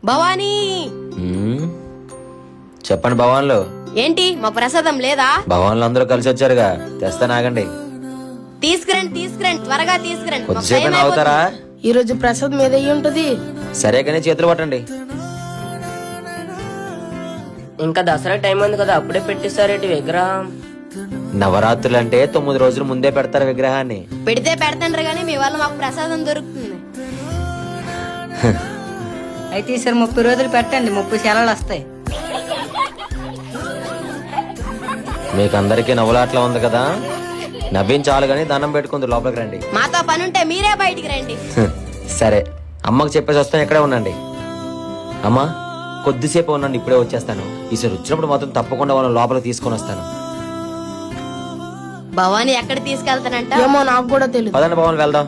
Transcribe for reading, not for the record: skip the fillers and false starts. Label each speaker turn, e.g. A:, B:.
A: భవానీ
B: చెప్పండి భవాన్లు.
A: ఏంటి మా ప్రసాదం లేదా?
B: భవాన్లు అందరూ కలిసి వచ్చారుగా, తెస్తాను ఆగండి.
A: తీసుకురండి త్వరగా తీసుకురండి. మాకు
B: కొద్దిసేపు
A: టైం
B: అవుతారా?
C: ఈ రోజు ప్రసాద్ మీద అయ్యి ఉంటది.
B: సరే కానీ చేతులు పట్టండి.
D: ఇంకా దసరా టైం ఉంది కదా, అప్పుడే పెట్టిస్తారేటి విగ్రహం?
B: నవరాత్రులు అంటే 9 రోజులు ముందే పెడతారు విగ్రహాన్ని.
A: పెడితే పెడతాండ్రు గానీ మీ వల్ల మాకు ప్రసాదం దొరుకుతుంది.
E: అయితే ఈసారి 30 రోజులు పెట్టండి, 30 సెలవులు వస్తాయి.
B: మీకు అందరికీ నవ్వులాట్లా ఉంది కదా, నవ్వించాలి గానీ దండం పెట్టుకుంది లోపలికి రండి.
A: మాతో పనుంటే మీరే బయటికి రండి.
B: సరే అమ్మకి చెప్పేసి వస్తాను, ఇక్కడే ఉండండి. అమ్మా కొద్దిసేపు ఉండండి, ఇప్పుడే వచ్చేస్తాను. ఈసారి వచ్చినప్పుడు మాత్రం తప్పకుండా వాళ్ళని లోపలికి తీసుకొని వస్తాను.
A: భవానీ ఎక్కడ తీసుకెళ్తానంట?
C: ఏమో నాకు కూడా తెలియదు.
B: పదండి భవన్ వెళ్దాం.